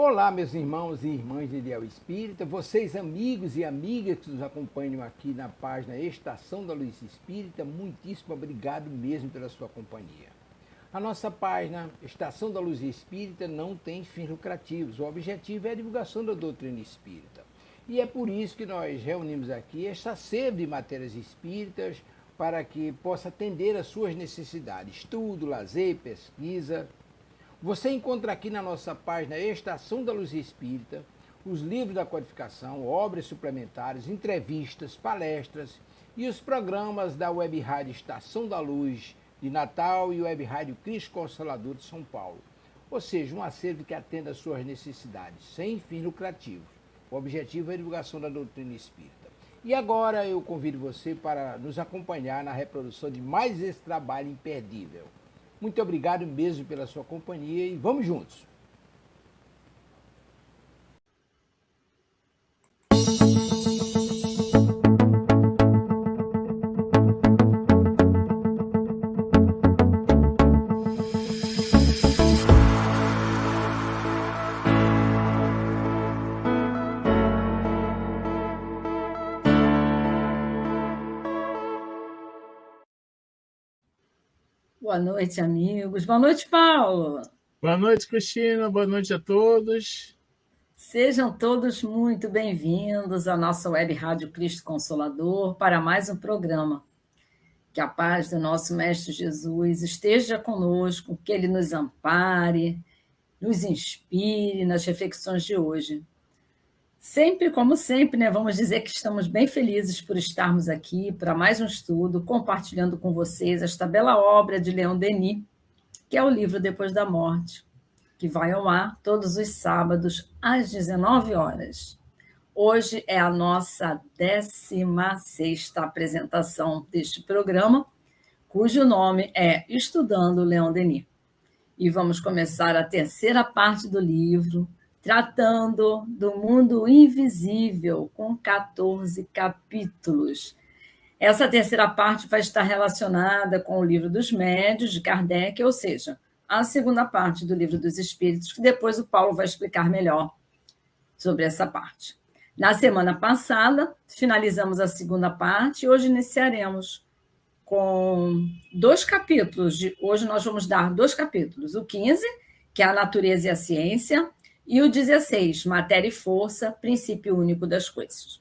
Olá, meus irmãos e irmãs de Ideal Espírita, vocês amigos e amigas que nos acompanham aqui na página Estação da Luz Espírita, muitíssimo obrigado mesmo pela sua companhia. A nossa página Estação da Luz Espírita não tem fins lucrativos, o objetivo é a divulgação da doutrina espírita. E é por isso que nós reunimos aqui esta sede de matérias espíritas para que possa atender às suas necessidades, estudo, lazer, pesquisa. Você encontra aqui na nossa página Estação da Luz Espírita os livros da codificação, obras suplementares, entrevistas, palestras e os programas da Web Rádio Estação da Luz de Natal e Web Rádio Cristo Consolador de São Paulo. Ou seja, um acervo que atenda às suas necessidades, sem fins lucrativos. O objetivo é a divulgação da doutrina espírita. E agora eu convido você para nos acompanhar na reprodução de mais esse trabalho imperdível. Muito obrigado mesmo pela sua companhia e vamos juntos! Boa noite, amigos. Boa noite, Paulo. Boa noite, Cristina. Boa noite a todos. Sejam todos muito bem-vindos à nossa Web Rádio Cristo Consolador para mais um programa. Que a paz do nosso Mestre Jesus esteja conosco, que Ele nos ampare, nos inspire nas reflexões de hoje. Sempre, como sempre, né, vamos dizer que estamos bem felizes por estarmos aqui para mais um estudo, compartilhando com vocês esta bela obra de Leon Denis, que é o livro Depois da Morte, que vai ao ar todos os sábados às 19 horas. Hoje é a nossa 16ª apresentação deste programa, cujo nome é Estudando Leon Denis. E vamos começar a terceira parte do livro, tratando do mundo invisível, com 14 capítulos. Essa terceira parte vai estar relacionada com o Livro dos Médiuns, de Kardec, ou seja, a segunda parte do Livro dos Espíritos, que depois o Paulo vai explicar melhor sobre essa parte. Na semana passada, finalizamos a segunda parte e hoje iniciaremos com 2 capítulos. Hoje nós vamos dar 2 capítulos. O 15, que é a natureza e a ciência, e o 16, matéria e força, princípio único das coisas.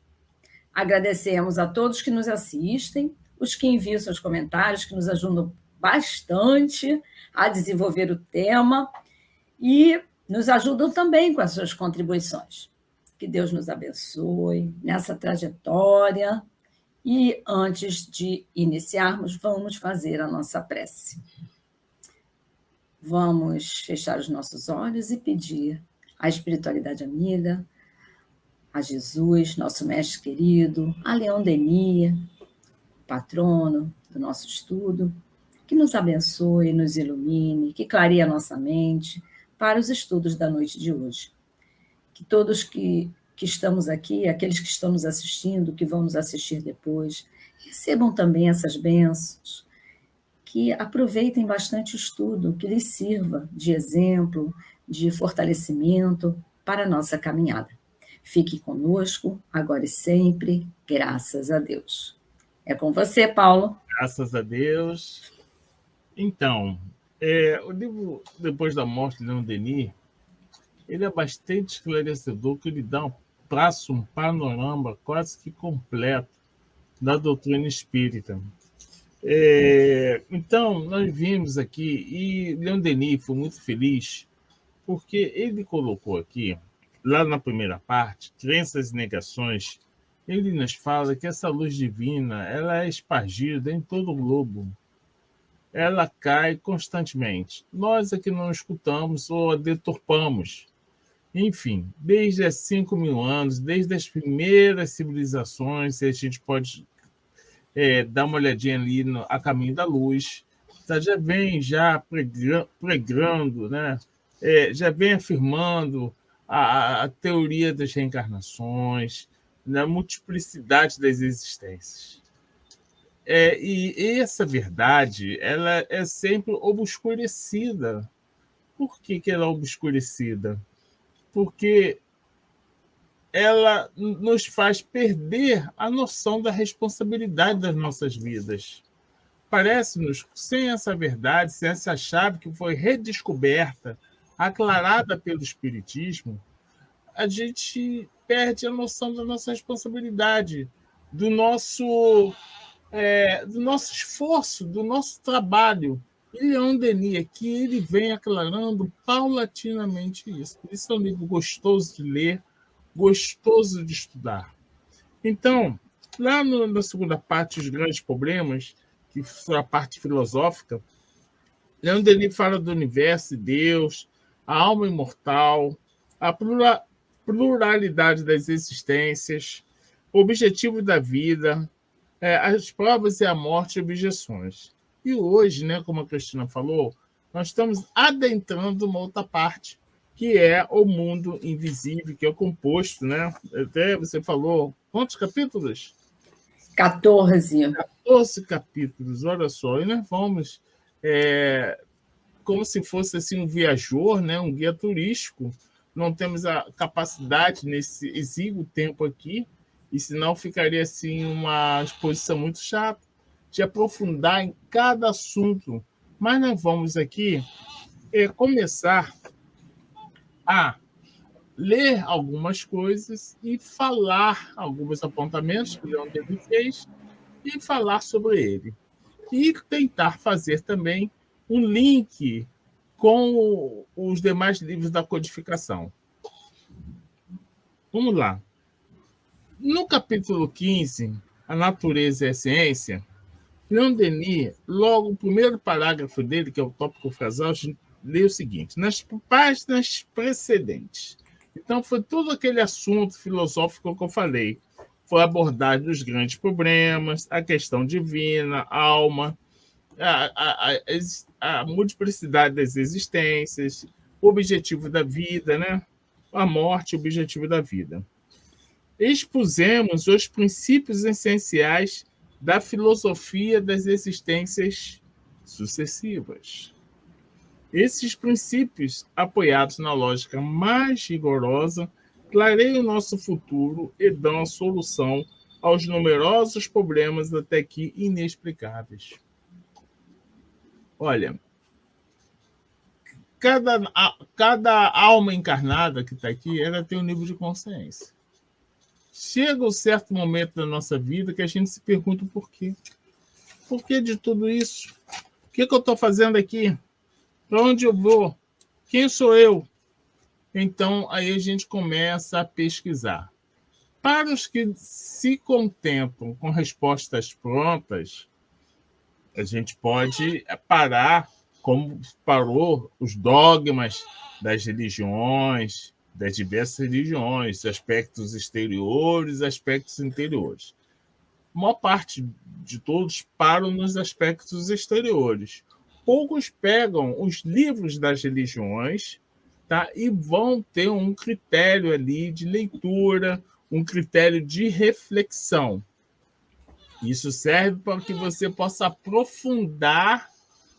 Agradecemos a todos que nos assistem, os que enviam seus comentários, que nos ajudam bastante a desenvolver o tema e nos ajudam também com as suas contribuições. Que Deus nos abençoe nessa trajetória. E antes de iniciarmos, vamos fazer a nossa prece. Vamos fechar os nossos olhos e pedir à espiritualidade amiga, a Jesus, nosso mestre querido, a Leon Denis, patrono do nosso estudo, que nos abençoe, nos ilumine, que clareie a nossa mente para os estudos da noite de hoje. Que todos que estamos aqui, aqueles que estão nos assistindo, que vão nos assistir depois, recebam também essas bênçãos, que aproveitem bastante o estudo, que lhes sirva de exemplo, de fortalecimento para a nossa caminhada. Fique conosco, agora e sempre, graças a Deus. É com você, Paulo. Graças a Deus. Então, o livro Depois da Morte de Leon Denis, ele é bastante esclarecedor, que ele dá um panorama quase que completo da doutrina espírita. Então, nós vimos aqui, e Leon Denis foi muito feliz, porque ele colocou aqui, lá na primeira parte, Crenças e Negações, ele nos fala que essa luz divina ela é espargida em todo o globo. Ela cai constantemente. Nós é que não escutamos ou a deturpamos. Enfim, desde há 5.000 anos, desde as primeiras civilizações, se a gente pode dar uma olhadinha ali a caminho da luz, já vem pregando, né? Já vem afirmando a teoria das reencarnações, da multiplicidade das existências. E essa verdade ela é sempre obscurecida. Por que ela é obscurecida? porque ela nos faz perder a noção da responsabilidade das nossas vidas. Parece-nos, sem essa verdade, sem essa chave que foi redescoberta, aclarada pelo Espiritismo, a gente perde a noção da nossa responsabilidade, do nosso esforço, do nosso trabalho. E Leon Denis aqui, ele vem aclarando paulatinamente isso. Por isso é um livro gostoso de ler, gostoso de estudar. Então, lá na segunda parte, os grandes problemas, que foi a parte filosófica, Leon Denis fala do universo e Deus, a alma imortal, a pluralidade das existências, o objetivo da vida, as provas e a morte e objeções. E hoje, né, como a Cristina falou, nós estamos adentrando uma outra parte, que é o mundo invisível, que é composto, né? Até você falou, quantos capítulos? 14. 14 capítulos, olha só. E nós vamos, como se fosse assim, um viajor, né? Um guia turístico. Não temos a capacidade nesse exíguo tempo aqui, e senão ficaria assim uma exposição muito chata, de aprofundar em cada assunto. Mas nós vamos aqui começar a ler algumas coisas e falar alguns apontamentos que o Leon Denis fez e falar sobre ele. E tentar fazer também um link com os demais livros da codificação. Vamos lá. No capítulo 15, A Natureza e a Ciência, Leon Denis, logo o primeiro parágrafo dele, que é o tópico frasal, lê o seguinte: nas páginas precedentes. Então, foi todo aquele assunto filosófico que eu falei. Foi a abordagem dos grandes problemas, a questão divina, a alma, a multiplicidade das existências, o objetivo da vida, né? A morte, o objetivo da vida. Expusemos os princípios essenciais da filosofia das existências sucessivas. Esses princípios, apoiados na lógica mais rigorosa, clareiam o nosso futuro e dão a solução aos numerosos problemas até aqui inexplicáveis. Olha, cada alma encarnada que está aqui, ela tem um nível de consciência. Chega um certo momento da nossa vida que a gente se pergunta o porquê. Por que de tudo isso? O que eu estou fazendo aqui? Para onde eu vou? Quem sou eu? Então, aí a gente começa a pesquisar. Para os que se contentam com respostas prontas, a gente pode parar como parou os dogmas das religiões, das diversas religiões, aspectos exteriores, aspectos interiores. A maior parte de todos param nos aspectos exteriores. Poucos pegam os livros das religiões, tá? E vão ter um critério ali de leitura, um critério de reflexão. Isso serve para que você possa aprofundar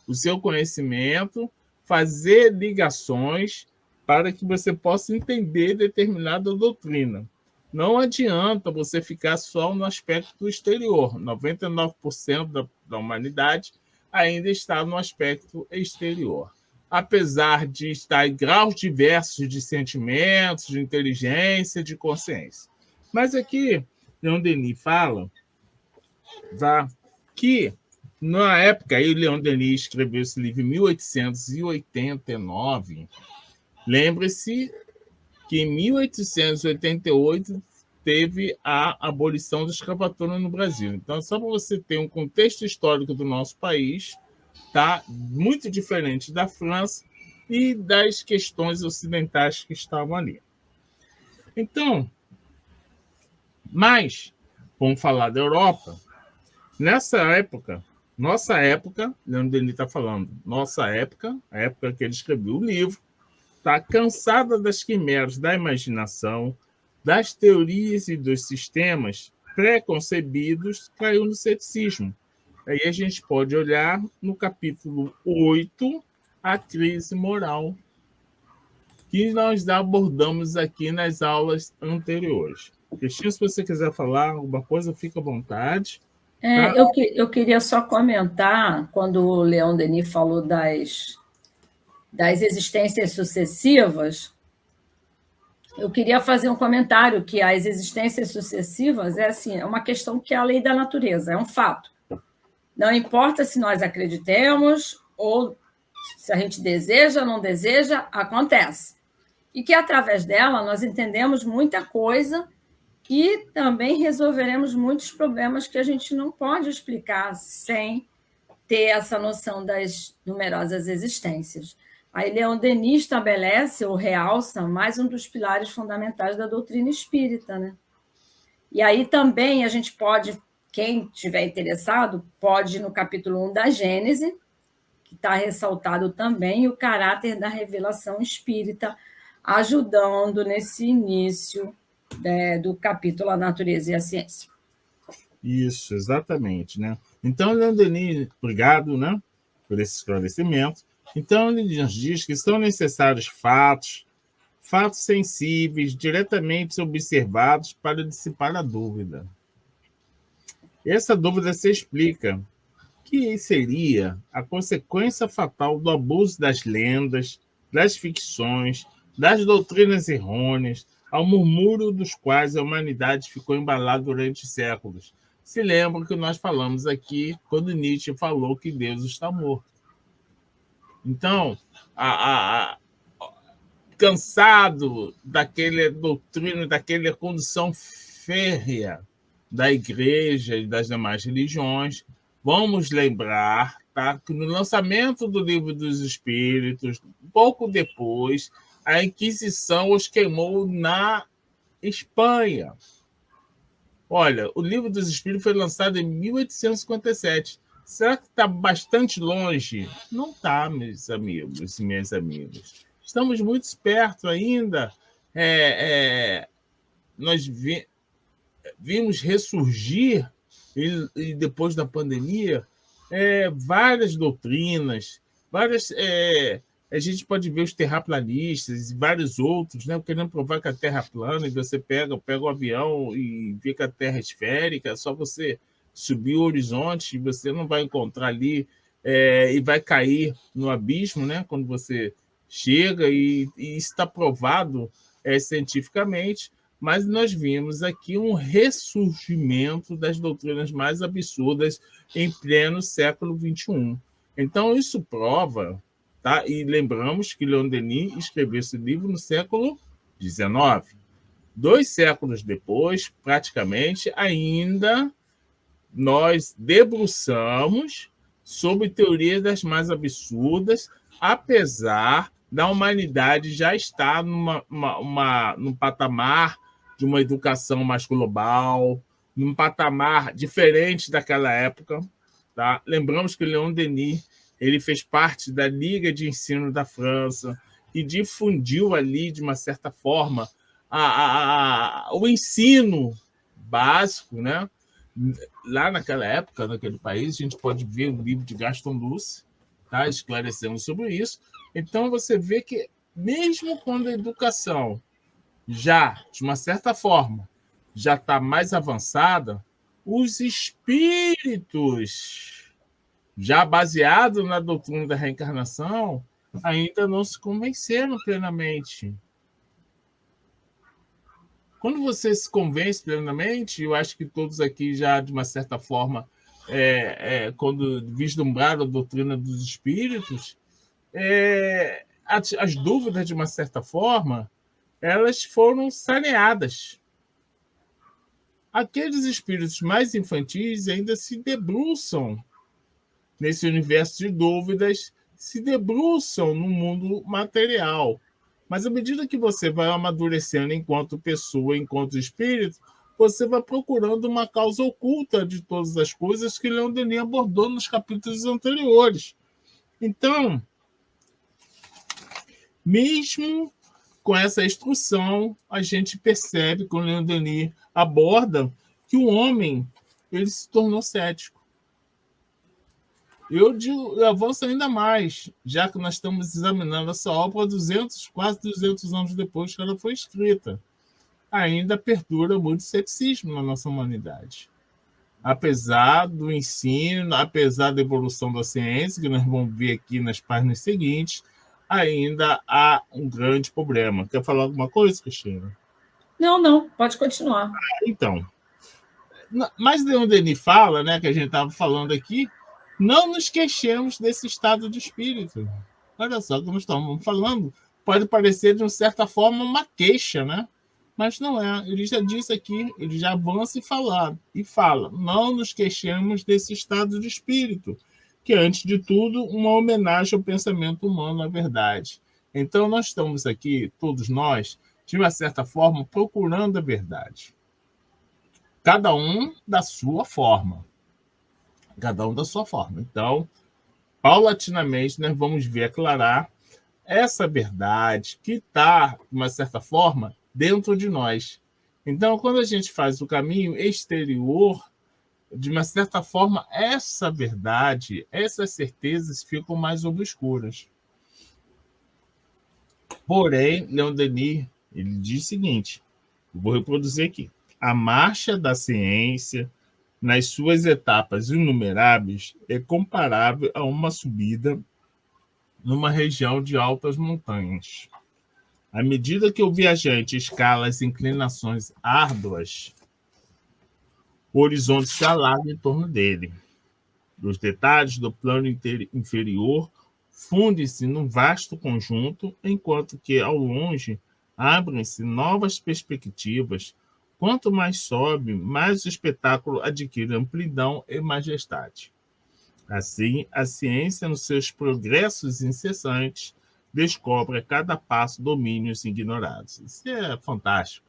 o seu conhecimento, fazer ligações para que você possa entender determinada doutrina. Não adianta você ficar só no aspecto exterior. 99% da humanidade ainda está no aspecto exterior. Apesar de estar em graus diversos de sentimentos, de inteligência, de consciência. Mas aqui, Leon Denis fala, tá, que na época, aí Leon Denis escreveu esse livro em 1889. Lembre-se que em 1888 teve a abolição da escravatura no Brasil. Então, só para você ter um contexto histórico do nosso país, tá? Muito diferente da França e das questões ocidentais que estavam ali. Então, mas, vamos falar da Europa. Nessa época, nossa época, Leon Denis está falando, nossa época, a época que ele escreveu o livro, está cansada das quimeras da imaginação, das teorias e dos sistemas pré-concebidos, caiu no ceticismo. Aí a gente pode olhar no capítulo 8, a crise moral. que nós abordamos aqui nas aulas anteriores. Cristina, se você quiser falar alguma coisa, fica à vontade. Tá? Eu queria só comentar, quando o Leon Denis falou das existências sucessivas, eu queria fazer um comentário que as existências sucessivas é uma questão que é a lei da natureza, é um fato. Não importa se nós acreditemos ou se a gente deseja ou não deseja, acontece. E que, através dela, nós entendemos muita coisa e também resolveremos muitos problemas que a gente não pode explicar sem ter essa noção das numerosas existências. Aí Leon Denis estabelece ou realça mais um dos pilares fundamentais da doutrina espírita, né? E aí também a gente pode, quem estiver interessado, pode ir no capítulo 1 da Gênese, que está ressaltado também o caráter da revelação espírita, ajudando nesse início do capítulo A Natureza e a Ciência. Isso, exatamente, né? Então, Leon Denis, obrigado, né, por esse esclarecimento. Então, ele nos diz que são necessários fatos sensíveis, diretamente observados para dissipar a dúvida. Essa dúvida se explica que seria a consequência fatal do abuso das lendas, das ficções, das doutrinas errôneas, ao murmúrio dos quais a humanidade ficou embalada durante séculos. Se lembra que nós falamos aqui quando Nietzsche falou que Deus está morto. Então, cansado daquela doutrina, daquela condição férrea da igreja e das demais religiões, vamos lembrar, tá, que no lançamento do Livro dos Espíritos, pouco depois, a Inquisição os queimou na Espanha. Olha, o Livro dos Espíritos foi lançado em 1857. Será que está bastante longe? Não está, meus amigos e minhas amigas. Estamos muito perto ainda. Nós vimos ressurgir, e depois da pandemia, várias doutrinas, a gente pode ver os terraplanistas e vários outros, né, querendo provar que a Terra é plana, e você pega o avião e vê que a Terra é esférica, é só você subir o horizonte e você não vai encontrar ali, e vai cair no abismo, né, quando você chega, e isso está provado cientificamente, mas nós vimos aqui um ressurgimento das doutrinas mais absurdas em pleno século XXI. Então, isso prova, tá? E lembramos que Leon Denis escreveu esse livro no século XIX. 2 séculos depois, praticamente, ainda nós debruçamos sobre teorias das mais absurdas, apesar da humanidade já estar num patamar de uma educação mais global, num patamar diferente daquela época. Tá? Lembramos que Leon Denis ele fez parte da Liga de Ensino da França e difundiu ali, de uma certa forma, o ensino básico, né? Lá naquela época, naquele país, a gente pode ver o livro de Gaston Luce, tá? Esclarecendo sobre isso. Então, você vê que, mesmo quando a educação já, de uma certa forma, já está mais avançada, os espíritos, já baseados na doutrina da reencarnação, ainda não se convenceram plenamente. Quando você se convence plenamente, eu acho que todos aqui já, de uma certa forma, quando vislumbraram a doutrina dos espíritos, as dúvidas, de uma certa forma, elas foram saneadas. Aqueles espíritos mais infantis ainda se debruçam nesse universo de dúvidas, se debruçam no mundo material. Mas à medida que você vai amadurecendo enquanto pessoa, enquanto espírito, você vai procurando uma causa oculta de todas as coisas que Leon Denis abordou nos capítulos anteriores. Então, mesmo com essa instrução, a gente percebe, quando Leon Denis aborda, que o homem ele se tornou cético. eu avanço ainda mais, já que nós estamos examinando essa obra quase 200 anos depois que ela foi escrita. Ainda perdura muito ceticismo na nossa humanidade. Apesar do ensino, apesar da evolução da ciência, que nós vamos ver aqui nas páginas seguintes, ainda há um grande problema. Quer falar alguma coisa, Cristina? Não, pode continuar. Então, mas Leon Denis fala, né, que a gente estava falando aqui, não nos queixemos desse estado de espírito. Olha só, como estamos falando, pode parecer, de uma certa forma, uma queixa, né? Mas não é. Ele já disse aqui, ele já avança e fala, não nos queixemos desse estado de espírito, que é, antes de tudo, uma homenagem ao pensamento humano, à verdade. Então, nós estamos aqui, todos nós, de uma certa forma, procurando a verdade. Cada um da sua forma. Cada um da sua forma. Então, paulatinamente, nós vamos ver aclarar essa verdade que está, de uma certa forma, dentro de nós. Então, quando a gente faz o caminho exterior, de uma certa forma, essa verdade, essas certezas ficam mais obscuras. Porém, Leon Denis, ele diz o seguinte, vou reproduzir aqui. A marcha da ciência, nas suas etapas inumeráveis, é comparável a uma subida numa região de altas montanhas. À medida que o viajante escala as inclinações árduas, o horizonte se alarga em torno dele. Os detalhes do plano inferior fundem-se num vasto conjunto, enquanto que, ao longe, abrem-se novas perspectivas. Quanto mais sobe, mais o espetáculo adquire amplidão e majestade. Assim, a ciência, nos seus progressos incessantes, descobre a cada passo domínios ignorados. Isso é fantástico,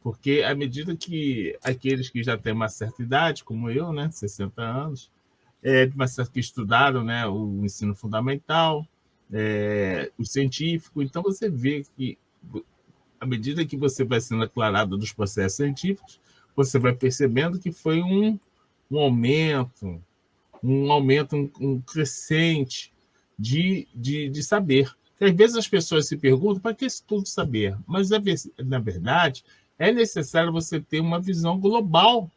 porque à medida que aqueles que já têm uma certa idade, como eu, né, 60 anos, de uma certa que estudaram, né, o ensino fundamental, o científico, então você vê que, à medida que você vai sendo aclarado dos processos científicos, você vai percebendo que foi um aumento, um crescente de saber. Às vezes as pessoas se perguntam, para que esse tudo saber? Mas, na verdade, é necessário você ter uma visão global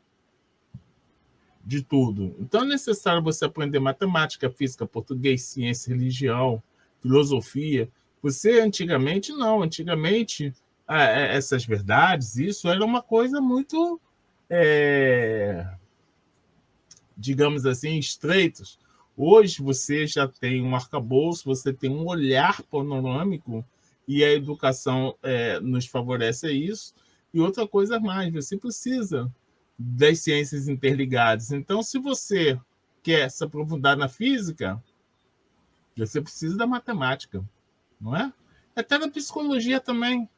de tudo. Então, é necessário você aprender matemática, física, português, ciência, religião, filosofia. Você, antigamente, não. Antigamente, essas verdades, isso era uma coisa muito, digamos assim, estreitos. Hoje você já tem um arcabouço, você tem um olhar panorâmico e a educação nos favorece a isso. E outra coisa mais, você precisa das ciências interligadas. Então, se você quer se aprofundar na física, você precisa da matemática, não é? Até na psicologia também.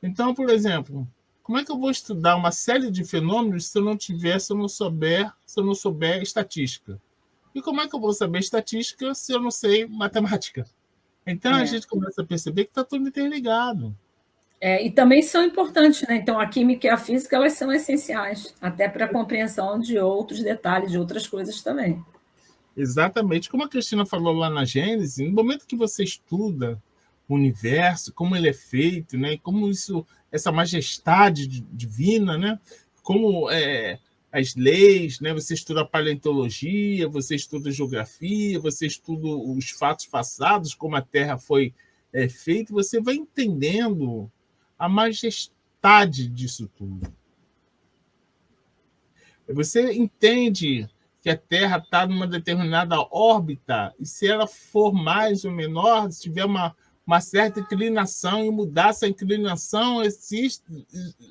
Então, por exemplo, como é que eu vou estudar uma série de fenômenos se eu não souber estatística? E como é que eu vou saber estatística se eu não sei matemática? Então, a gente começa a perceber que está tudo interligado. E também são importantes, né? Então, a química e a física, elas são essenciais, até para a compreensão de outros detalhes, de outras coisas também. Exatamente. Como a Cristina falou lá na Gênesis, no momento que você estuda o universo, como ele é feito, né? Como essa majestade divina, né? Como as leis, né? Você estuda a paleontologia, você estuda a geografia, você estuda os fatos passados, como a Terra foi feita, você vai entendendo a majestade disso tudo. Você entende que a Terra está numa determinada órbita, e se ela for mais ou menor, se tiver uma certa inclinação, e mudar essa inclinação,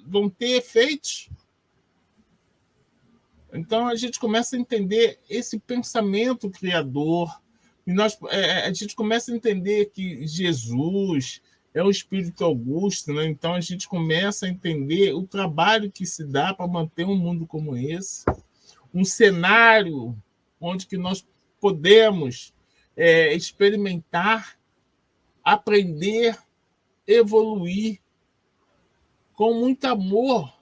vão ter efeitos. Então, a gente começa a entender esse pensamento criador, e a gente começa a entender que Jesus é o Espírito Augusto, né? Então, a gente começa a entender o trabalho que se dá para manter um mundo como esse, um cenário onde que nós podemos experimentar, aprender, evoluir com muito amor.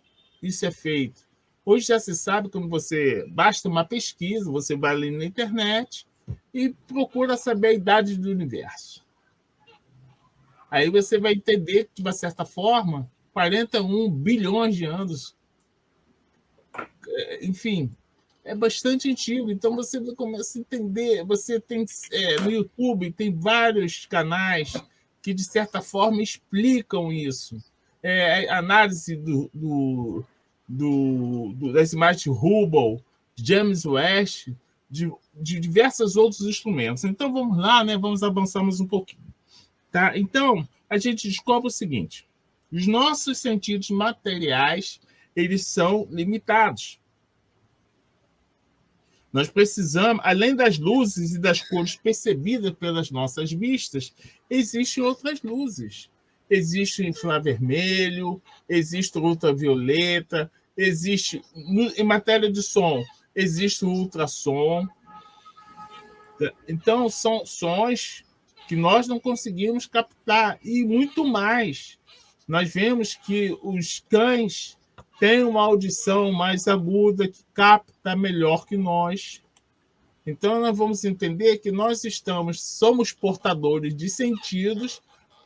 Isso é feito. Hoje já se sabe, como basta uma pesquisa, você vai ali na internet, e procura saber a idade do universo. Aí você vai entender que, de uma certa forma, 41 bilhões de anos, enfim, é bastante antigo. Então você começa a entender. Você tem no YouTube tem vários canais que, de certa forma, explicam isso. A análise das imagens de Hubble, James West, de diversos outros instrumentos. Então vamos lá, né? Vamos avançar mais um pouquinho. Tá? Então, a gente descobre o seguinte: os nossos sentidos materiais, eles são limitados. Nós precisamos, além das luzes e das cores percebidas pelas nossas vistas, existem outras luzes. Existe o infravermelho, existe o ultravioleta, existe, em matéria de som, existe o ultrassom. Então, são sons que nós não conseguimos captar, e muito mais. Nós vemos que os cães têm uma audição mais aguda, que capta melhor que nós. Então, nós vamos entender que nós somos portadores de sentidos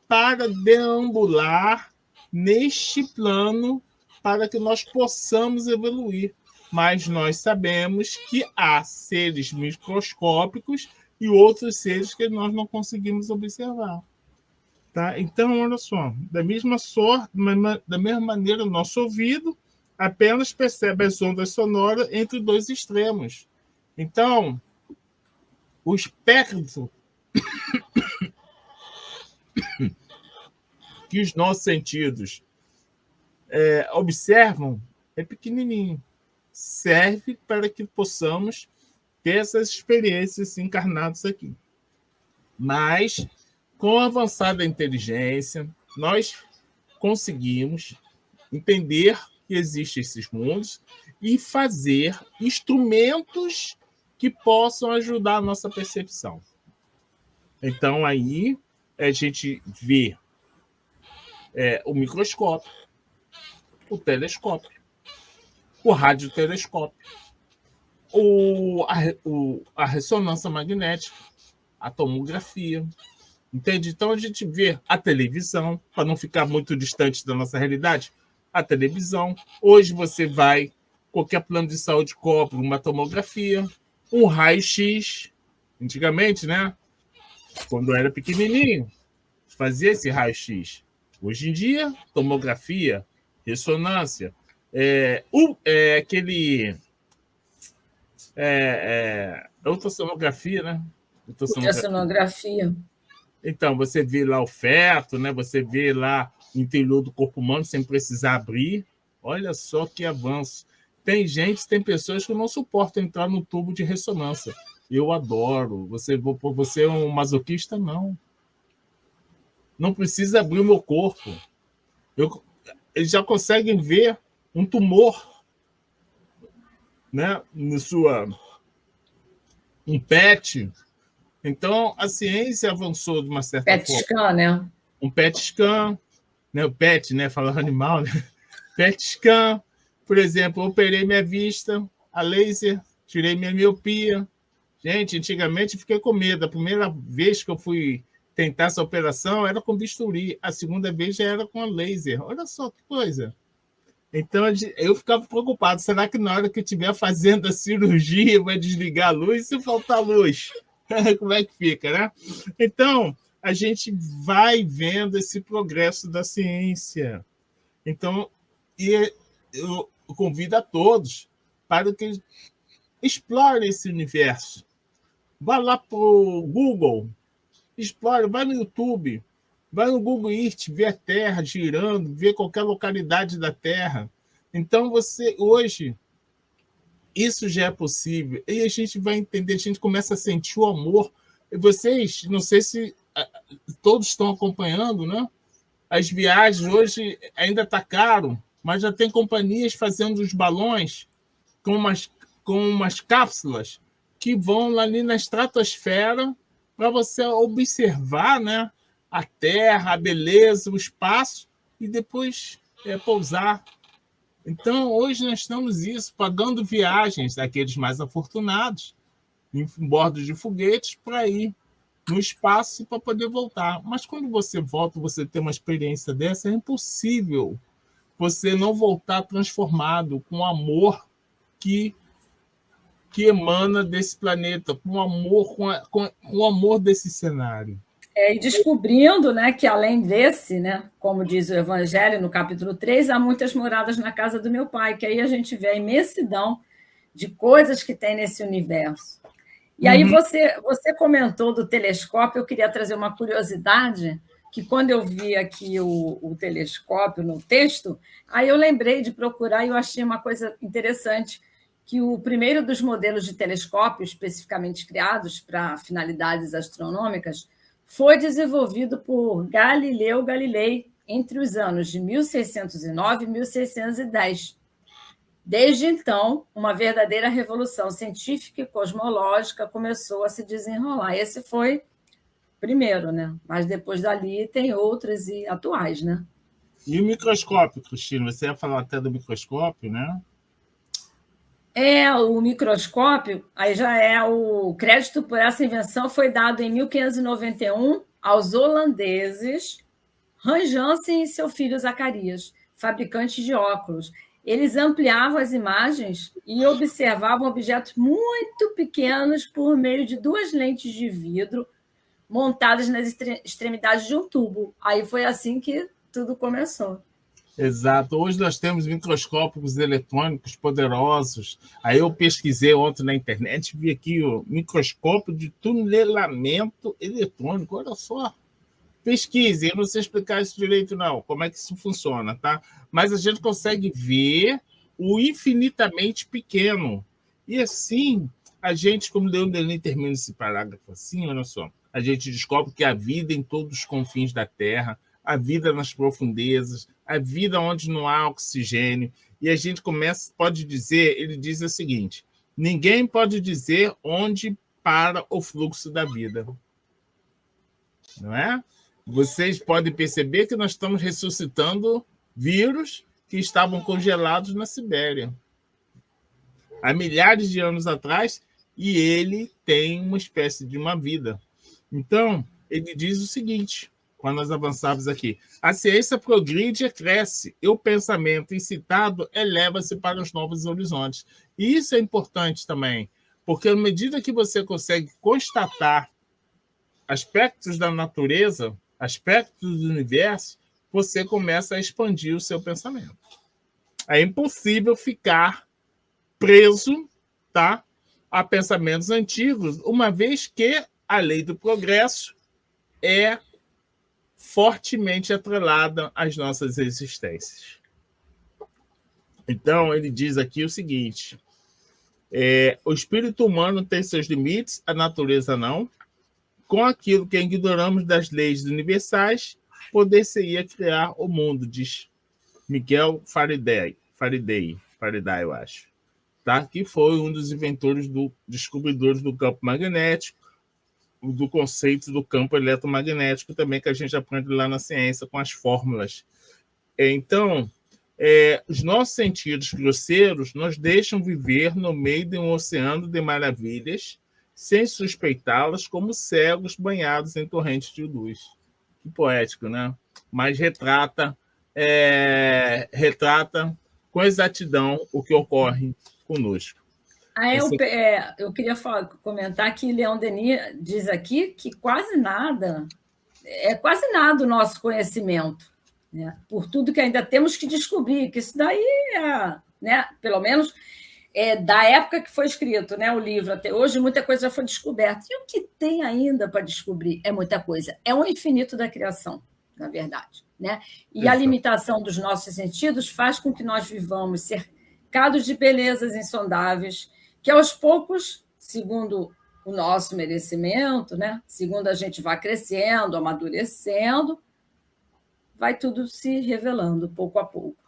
para deambular neste plano para que nós possamos evoluir. Mas nós sabemos que há seres microscópicos e outros seres que nós não conseguimos observar. Tá? Então, olha só, da mesma maneira, o nosso ouvido apenas percebe as ondas sonoras entre dois extremos. Então, o espectro que os nossos sentidos observam é pequenininho. Serve para que possamos ter essas experiências encarnadas aqui. Mas, com a avançada inteligência, nós conseguimos entender que existem esses mundos e fazer instrumentos que possam ajudar a nossa percepção. Então, aí, a gente vê o microscópio, o telescópio, o radiotelescópio, a ressonância magnética, a tomografia. Entende? Então, a gente vê a televisão, para não ficar muito distante da nossa realidade, a televisão. Hoje você vai, qualquer plano de saúde cobra uma tomografia, um raio-x. Antigamente, né? Quando era pequenininho, fazia esse raio-x. Hoje em dia, tomografia, ressonância, ultrassonografia, né? Ultrassonografia. Então, você vê lá o feto, né? Você vê lá o interior do corpo humano sem precisar abrir. Olha só que avanço. Tem pessoas que não suportam entrar no tubo de ressonância. Eu adoro. Você é um masoquista? Não. Não precisa abrir o meu corpo. Eles já conseguem ver um tumor, né? Um PET. Então, a ciência avançou de uma certa PET forma. scan, né? Um PET scan, né? O PET, né? Falando animal, né? PET scan, por exemplo, eu operei minha vista a laser, tirei minha miopia. Gente, antigamente eu fiquei com medo. A primeira vez que eu fui tentar essa operação era com bisturi. A segunda vez já era com a laser. Olha só que coisa. Então, eu ficava preocupado. Será que na hora que eu estiver fazendo a cirurgia vai desligar a luz se faltar luz? Como é que fica, né? Então, a gente vai vendo esse progresso da ciência. Então, eu convido a todos para que explorem esse universo. Vá lá para o Google, explore, vai no YouTube, vai no Google Earth, vê a Terra girando, vê qualquer localidade da Terra. Então, você, hoje, isso já é possível. E a gente vai entender, a gente começa a sentir o amor. E vocês, não sei se todos estão acompanhando, né? As viagens hoje ainda está caro, mas já tem companhias fazendo os balões com umas cápsulas que vão ali na estratosfera para você observar, né, a Terra, a beleza, o espaço e depois pousar. Então, hoje nós estamos pagando viagens daqueles mais afortunados em bordo de foguetes para ir no espaço para poder voltar. Mas quando você volta, você tem uma experiência dessa, é impossível você não voltar transformado com o amor que emana desse planeta, com o amor, com o amor desse cenário. E descobrindo, né, que além desse, né, como diz o Evangelho no capítulo 3, há muitas moradas na casa do meu pai, que aí a gente vê a imensidão de coisas que tem nesse universo. E aí você comentou do telescópio, eu queria trazer uma curiosidade, que quando eu vi aqui o telescópio no texto, aí eu lembrei de procurar e eu achei uma coisa interessante, que o primeiro dos modelos de telescópio especificamente criados para finalidades astronômicas foi desenvolvido por Galileu Galilei entre os anos de 1609 e 1610. Desde então, uma verdadeira revolução científica e cosmológica começou a se desenrolar. Esse foi o primeiro, né? Mas depois dali tem outros e atuais, né? E o microscópio, Cristina? Você ia falar até do microscópio, né? O microscópio, aí já o crédito por essa invenção foi dado em 1591 aos holandeses Hans Janssen e seu filho Zacarias, fabricantes de óculos. Eles ampliavam as imagens e observavam objetos muito pequenos por meio de 2 lentes de vidro montadas nas extremidades de um tubo. Aí foi assim que tudo começou. Exato. Hoje nós temos microscópios eletrônicos poderosos. Aí eu pesquisei ontem na internet, vi aqui o microscópio de tunelamento eletrônico. Olha só. Pesquise, eu não sei explicar isso direito, não, como é que isso funciona, tá? Mas a gente consegue ver o infinitamente pequeno. E assim, a gente, como Leon Denis termina esse parágrafo assim, olha só, a gente descobre que a vida em todos os confins da Terra, a vida nas profundezas, a vida onde não há oxigênio, e a gente pode dizer, ele diz o seguinte, ninguém pode dizer onde para o fluxo da vida. Não é? Vocês podem perceber que nós estamos ressuscitando vírus que estavam congelados na Sibéria há milhares de anos atrás, e ele tem uma espécie de uma vida. Então, ele diz o seguinte, quando nós avançarmos aqui, a ciência progride e cresce, e o pensamento incitado eleva-se para os novos horizontes. E isso é importante também, porque à medida que você consegue constatar aspectos da natureza, aspectos do universo, você começa a expandir o seu pensamento. É impossível ficar preso, tá, a pensamentos antigos, uma vez que a lei do progresso é fortemente atrelada às nossas existências. Então, ele diz aqui o seguinte, o espírito humano tem seus limites, a natureza não. Com aquilo que ignoramos das leis universais, poder-se-ia criar o mundo, diz Miguel Faraday, eu acho, tá? Que foi um dos inventores, descobridores do campo magnético, do conceito do campo eletromagnético também, que a gente aprende lá na ciência com as fórmulas. Então, os nossos sentidos grosseiros nos deixam viver no meio de um oceano de maravilhas, sem suspeitá-las, como cegos banhados em torrentes de luz. Que poético, né? Mas retrata com exatidão o que ocorre conosco. Eu queria comentar que Leon Denis diz aqui que quase nada o nosso conhecimento, né? Por tudo que ainda temos que descobrir, que isso daí né, pelo menos da época que foi escrito, né, o livro até hoje, muita coisa já foi descoberta. E o que tem ainda para descobrir é muita coisa. É um infinito da criação, na verdade, né? E a limitação dos nossos sentidos faz com que nós vivamos cercados de belezas insondáveis, que aos poucos, segundo o nosso merecimento, né, segundo a gente vai crescendo, amadurecendo, vai tudo se revelando pouco a pouco.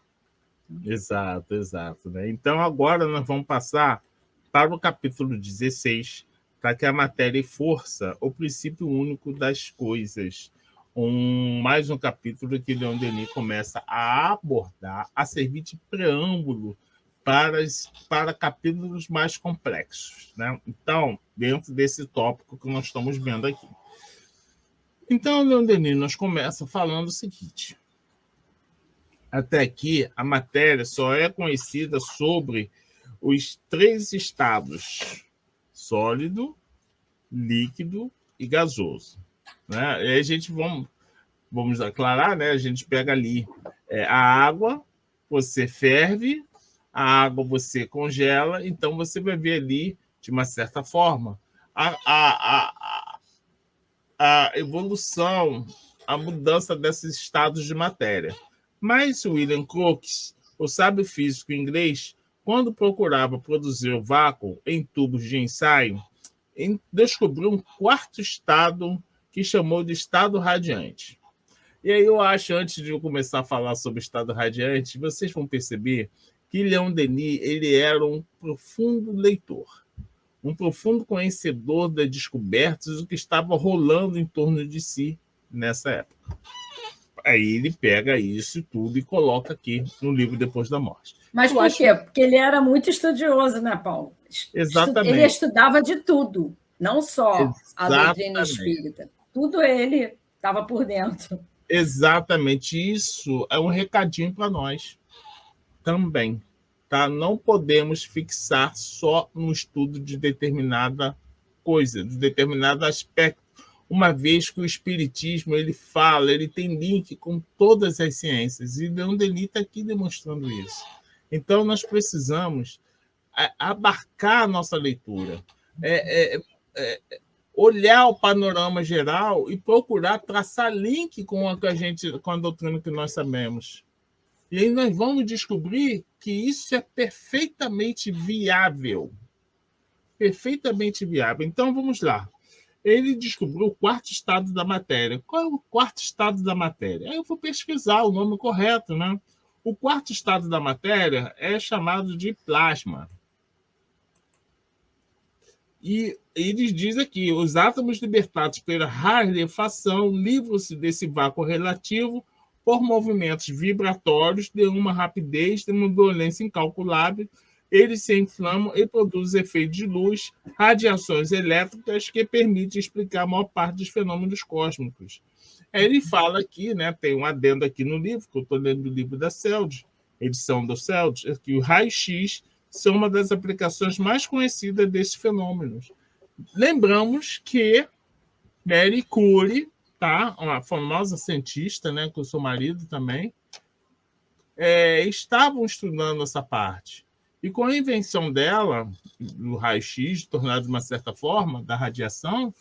Exato. Né? Então, agora nós vamos passar para o capítulo 16, tá? Que é a matéria e força, o princípio único das coisas. Mais um capítulo que Leon Denis começa a abordar, a servir de preâmbulo para capítulos mais complexos, né? Então, dentro desse tópico que nós estamos vendo aqui. Então, Leon Denis nos começa falando o seguinte: até aqui, a matéria só é conhecida sobre os 3 estados: sólido, líquido e gasoso. Né? E a gente vamos aclarar, né? A gente pega ali a água, você ferve, a água você congela, então você vai ver ali, de uma certa forma, a evolução, a mudança desses estados de matéria. Mas William Crookes, o sábio físico inglês, quando procurava produzir o vácuo em tubos de ensaio, descobriu um 4º estado que chamou de estado radiante. E aí eu acho, antes de eu começar a falar sobre o estado radiante, vocês vão perceber que Leon Denis ele era um profundo leitor, um profundo conhecedor das descobertas do que estava rolando em torno de si nessa época. Aí ele pega isso tudo e coloca aqui no livro Depois da Morte. Mas por quê? Porque ele era muito estudioso, né, Paulo? Exatamente. Ele estudava de tudo, não só a doutrina Exatamente. espírita. Tudo ele estava por dentro. Exatamente. Isso é um recadinho para nós também. Tá? Não podemos fixar só no estudo de determinada coisa, de determinado aspecto, uma vez que o espiritismo ele fala, ele tem link com todas as ciências, e Leon Denis está aqui demonstrando isso. Então, nós precisamos abarcar a nossa leitura, olhar o panorama geral e procurar traçar link com a doutrina que nós sabemos. E aí nós vamos descobrir que isso é perfeitamente viável. Perfeitamente viável. Então, vamos lá. Ele descobriu o 4º estado da matéria. Qual é o 4º estado da matéria? Aí eu vou pesquisar o nome correto, né? O 4º estado da matéria é chamado de plasma. E eles dizem aqui, os átomos libertados pela rarefação livram-se desse vácuo relativo por movimentos vibratórios de uma rapidez, de uma violência incalculável. Eles se inflamam e produzem efeitos de luz, radiações elétricas que permitem explicar a maior parte dos fenômenos cósmicos. Ele fala aqui, né, tem um adendo aqui no livro, que eu estou lendo do livro da CELD, edição do CELD, que o raio-x são uma das aplicações mais conhecidas desses fenômenos. Lembramos que Marie Curie, tá, uma famosa cientista, né, com o seu marido também, estavam estudando essa parte. E com a invenção dela, do raio-x, tornado de uma certa forma, da radiação,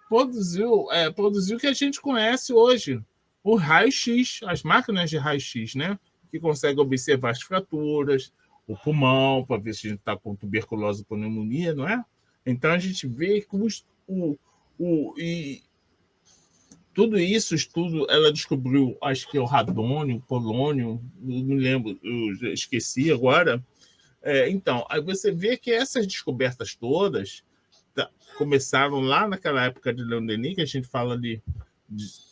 produziu o que a gente conhece hoje, o raio-x, as máquinas de raio-x, né, que conseguem observar as fraturas, o pulmão, para ver se a gente está com tuberculose ou pneumonia, não é? Então, a gente vê que tudo isso, ela descobriu, acho que é o radônio, o polônio, não me lembro, eu já esqueci agora. Então, aí você vê que essas descobertas todas começaram lá naquela época de Leon Denis, que a gente fala ali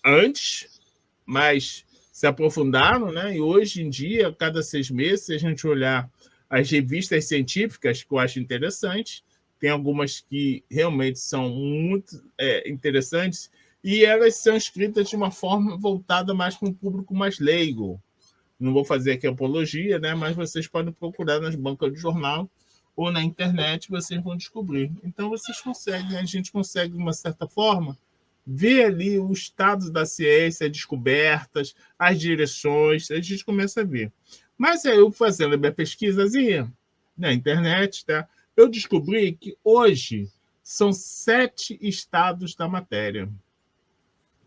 antes, mas se aprofundaram, né? E hoje em dia, cada 6 meses, se a gente olhar as revistas científicas, que eu acho interessante, tem algumas que realmente são muito interessantes, e elas são escritas de uma forma voltada mais para um público mais leigo. Não vou fazer aqui apologia, né? Mas vocês podem procurar nas bancas de jornal ou na internet, vocês vão descobrir. Então, a gente consegue, de uma certa forma, ver ali o estado da ciência, as descobertas, as direções, a gente começa a ver. Mas eu, fazendo a minha pesquisazinha na internet, tá? Eu descobri que hoje são 7 estados da matéria.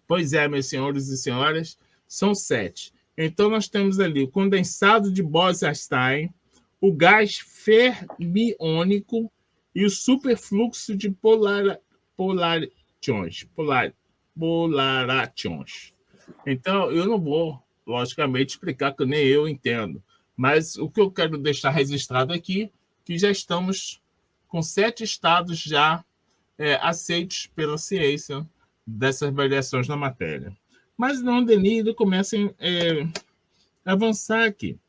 Pois é, meus senhores e senhoras, são 7. Então, nós temos ali o condensado de Bose-Einstein, o gás fermiônico e o superfluxo de polarations. Então, eu não vou, logicamente, explicar que nem eu entendo, mas o que eu quero deixar registrado aqui, que já estamos com 7 estados já aceitos pela ciência dessas variações na matéria. Mas Leon Denis ele começa a avançar aqui.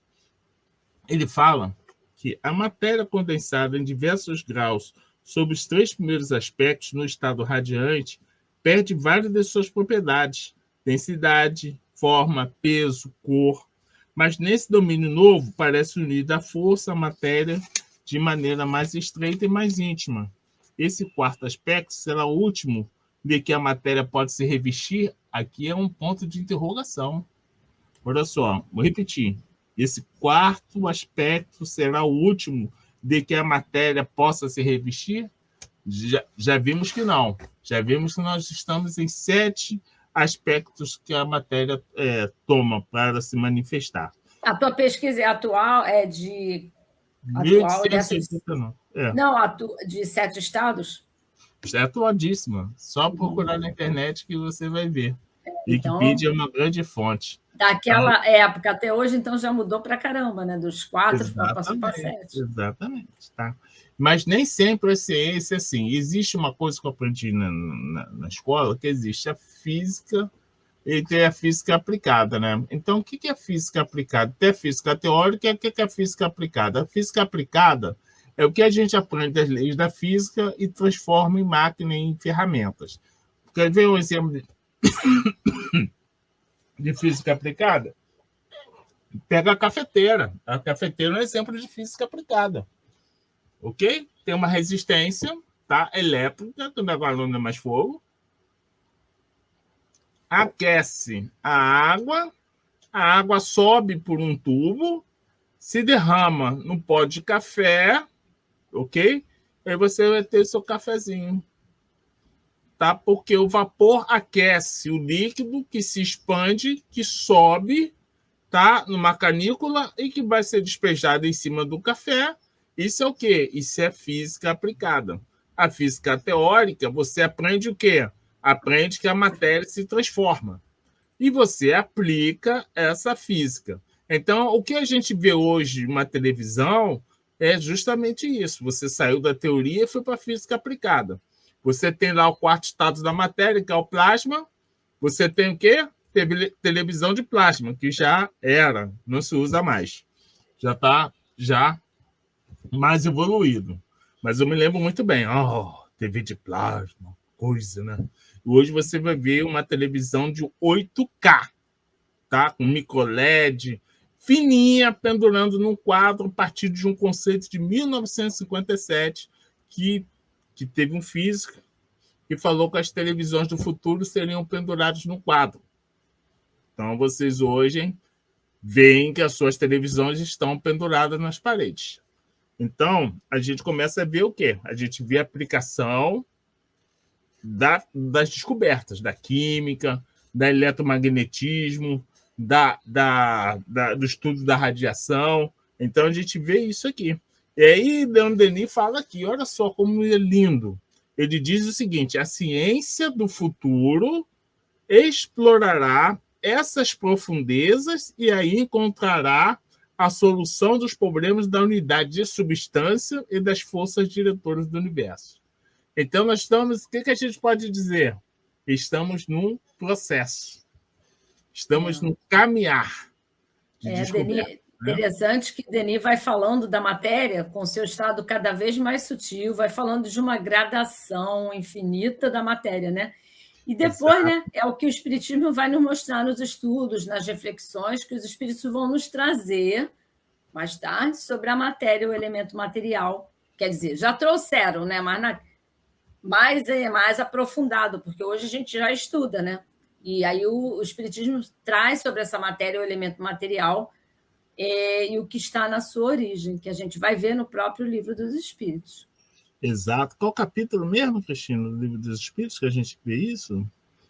Ele fala que a matéria condensada em diversos graus sob os 3 primeiros aspectos no estado radiante perde várias de suas propriedades, densidade, forma, peso, cor, mas nesse domínio novo parece unida a força à matéria de maneira mais estreita e mais íntima. Esse quarto aspecto será o último de que a matéria pode se revestir. Aqui é um ponto de interrogação. Olha só, vou repetir. Esse quarto aspecto será o último de que a matéria possa se revestir? Já vimos que não. Já vimos que nós estamos em 7 aspectos que a matéria toma para se manifestar. A tua pesquisa é atual, é de... Atual dessas... 1889. Não, de 7 estados? É atuadíssima. Só procurar na internet que você vai ver. Então, Wikipedia é uma grande fonte. Daquela época até hoje, então já mudou para caramba, né? Dos 4 passou para 7. Exatamente. Tá? Mas nem sempre a ciência é assim. Existe uma coisa que eu aprendi na escola, que existe a física e tem a física aplicada, né? Então, o que é física aplicada? Tem a física teórica e o que é a física aplicada? A física aplicada é o que a gente aprende das leis da física e transforma em máquina e em ferramentas. Quer ver um exemplo de física aplicada? Pega a cafeteira. A cafeteira é um exemplo de física aplicada. Ok? Tem uma resistência, tá? Elétrica, do negócio não é mais fogo. Aquece a água sobe por um tubo, se derrama no pó de café, ok? Aí você vai ter seu cafezinho, tá? Porque o vapor aquece o líquido que se expande, que sobe, tá? Numa canícula e que vai ser despejado em cima do café. Isso é o quê? Isso é física aplicada. A física teórica, você aprende o quê? Aprende que a matéria se transforma. E você aplica essa física. Então, o que a gente vê hoje numa televisão é justamente isso. Você saiu da teoria e foi para a física aplicada. Você tem lá o quarto estado da matéria, que é o plasma. Você tem o quê? Televisão de plasma, que já era, não se usa mais. Já está mais evoluído. Mas eu me lembro muito bem. TV de plasma, coisa, né? Hoje você vai ver uma televisão de 8K, tá? Com micro LED, fininha, pendurando num quadro a partir de um conceito de 1957 que teve um físico que falou que as televisões do futuro seriam penduradas no quadro. Então, vocês hoje veem que as suas televisões estão penduradas nas paredes. Então, a gente começa a ver o quê? A gente vê a aplicação das descobertas, da química, da eletromagnetismo, do estudo da radiação. Então, a gente vê isso aqui. E aí, Leon Denis fala aqui, olha só como é lindo. Ele diz o seguinte: a ciência do futuro explorará essas profundezas e aí encontrará a solução dos problemas da unidade de substância e das forças diretoras do universo. Então, nós estamos... O que a gente pode dizer? Estamos num processo. Estamos num caminhar de descoberta. Denis, interessante que Denis vai falando da matéria com seu estado cada vez mais sutil, vai falando de uma gradação infinita da matéria, né? E depois, né, é o que o Espiritismo vai nos mostrar nos estudos, nas reflexões, que os Espíritos vão nos trazer mais tarde sobre a matéria, o elemento material. Quer dizer, já trouxeram, né? Mas é mais aprofundado, porque hoje a gente já estuda, né? E aí o Espiritismo traz sobre essa matéria, o elemento material, e o que está na sua origem, que a gente vai ver no próprio Livro dos Espíritos. Exato. Qual capítulo mesmo, Cristina, do Livro dos Espíritos, que a gente vê isso?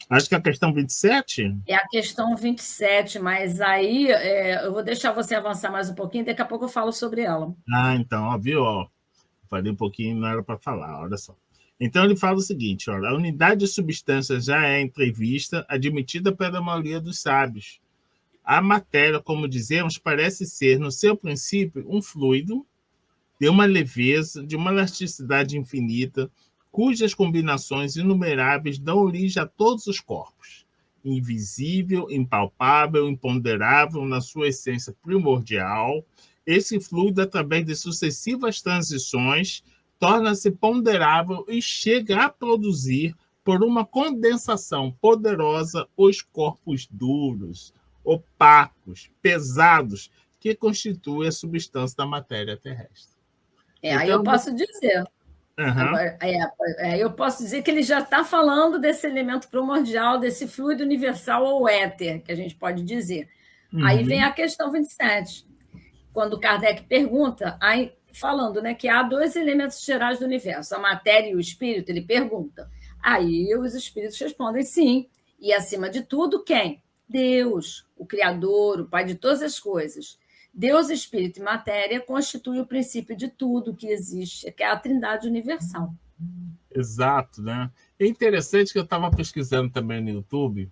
Acho que é a questão 27? É a questão 27, mas aí eu vou deixar você avançar mais um pouquinho, daqui a pouco eu falo sobre ela. Então, viu? Falei um pouquinho, não era para falar, olha só. Então, ele fala o seguinte, olha, a unidade de substância já é entrevista, admitida pela maioria dos sábios. A matéria, como dizemos, parece ser, no seu princípio, um fluido de uma leveza, de uma elasticidade infinita, cujas combinações inumeráveis dão origem a todos os corpos. Invisível, impalpável, imponderável na sua essência primordial, esse fluido, através de sucessivas transições, torna-se ponderável e chega a produzir, por uma condensação poderosa, os corpos duros, opacos, pesados, que constituem a substância da matéria terrestre. Aí eu posso dizer. Uhum. Agora, eu posso dizer que ele já está falando desse elemento primordial, desse fluido universal ou éter, que a gente pode dizer. Uhum. Aí vem a questão 27, quando Kardec pergunta, aí, falando, né, que há 2 elementos gerais do universo, a matéria e o espírito, ele pergunta. Aí os espíritos respondem sim. E, acima de tudo, quem? Deus, o Criador, o Pai de todas as coisas. Deus, espírito e matéria constituem o princípio de tudo que existe, que é a Trindade universal. Exato, né? É interessante que eu estava pesquisando também no YouTube,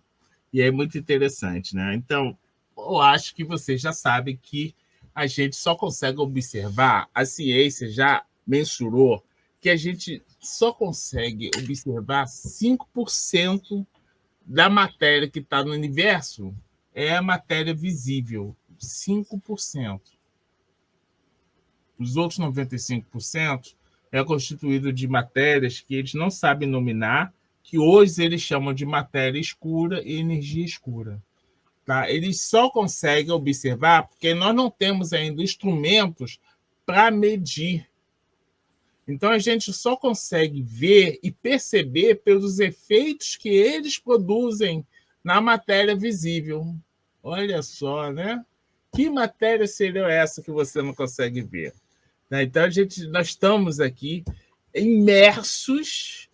e é muito interessante, né? Então, eu acho que vocês já sabem que a gente só consegue observar, a ciência já mensurou que a gente só consegue observar 5% da matéria que está no universo é a matéria visível. 5%. Os outros 95% é constituído de matérias que eles não sabem nominar, que hoje eles chamam de matéria escura e energia escura. Tá? Eles só conseguem observar porque nós não temos ainda instrumentos para medir. Então, a gente só consegue ver e perceber pelos efeitos que eles produzem na matéria visível. Olha só, né? Que matéria seria essa que você não consegue ver? Então, nós estamos aqui imersos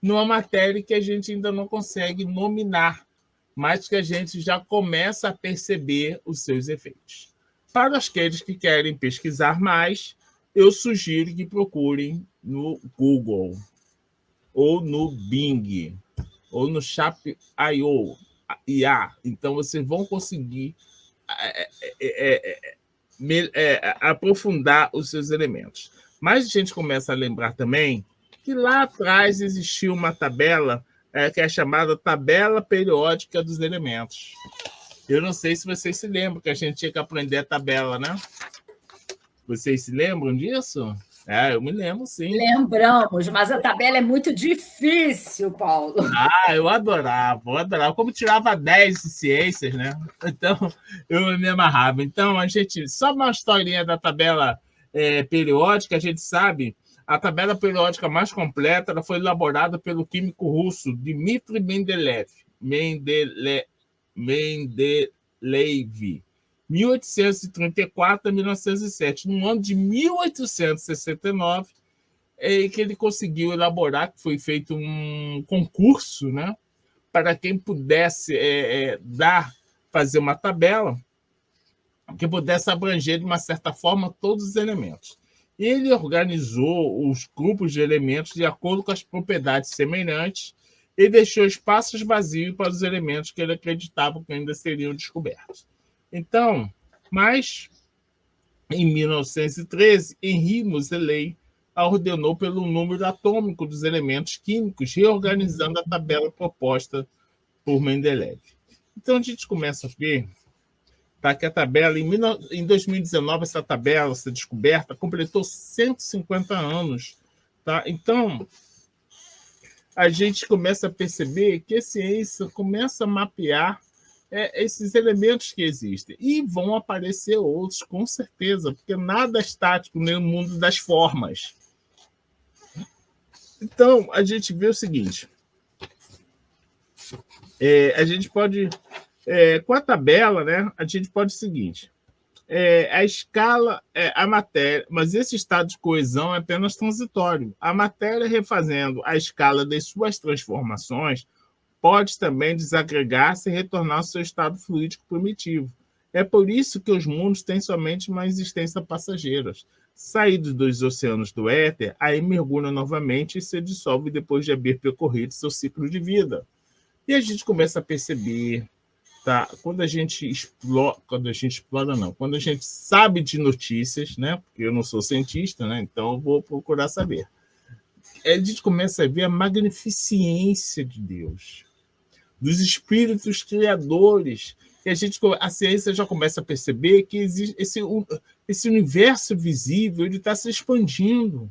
numa matéria que a gente ainda não consegue nominar, mas que a gente já começa a perceber os seus efeitos. Para aqueles que querem pesquisar mais, eu sugiro que procurem no Google, ou no Bing, ou no Chat.io. Então, vocês vão conseguir aprofundar os seus elementos. Mas a gente começa a lembrar também que lá atrás existiu uma tabela que é chamada Tabela Periódica dos Elementos. Eu não sei se vocês se lembram que a gente tinha que aprender a tabela, né? Vocês se lembram disso? Eu me lembro, sim. Lembramos, mas a tabela é muito difícil, Paulo. Eu adorava. Como tirava 10 em ciências, né? Então, eu me amarrava. Então, só uma historinha da tabela periódica, a gente sabe, a tabela periódica mais completa ela foi elaborada pelo químico russo Dmitry Mendeleev, 1834 a 1907. No ano de 1869, que ele conseguiu elaborar, que foi feito um concurso, né, para quem pudesse fazer uma tabela que pudesse abranger, de uma certa forma, todos os elementos. Ele organizou os grupos de elementos de acordo com as propriedades semelhantes e deixou espaços vazios para os elementos que ele acreditava que ainda seriam descobertos. Então, mas, em 1913, Henri Moseley ordenou pelo número atômico dos elementos químicos, reorganizando a tabela proposta por Mendeleev. Então, a gente começa a ver que a tabela, em 2019, essa descoberta, completou 150 anos. Tá? Então, a gente começa a perceber que a ciência começa a mapear esses elementos que existem. E vão aparecer outros, com certeza, porque nada é estático no mundo das formas. Então, a gente vê o seguinte. A gente pode... com a tabela, né, a gente pode o seguinte. A escala, a matéria... Mas esse estado de coesão é apenas transitório. A matéria, refazendo a escala das suas transformações, pode também desagregar-se e retornar ao seu estado fluídico primitivo. É por isso que os mundos têm somente uma existência passageira. Saídos dos oceanos do éter, aí mergulham novamente e se dissolve depois de haver percorrido seu ciclo de vida. E a gente começa a perceber, tá? Quando a gente sabe de notícias, né? Porque eu não sou cientista, né? Então eu vou procurar saber. A gente começa a ver a magnificência de Deus, dos espíritos criadores E a ciência já começa a perceber que existe esse universo visível, ele está se expandindo.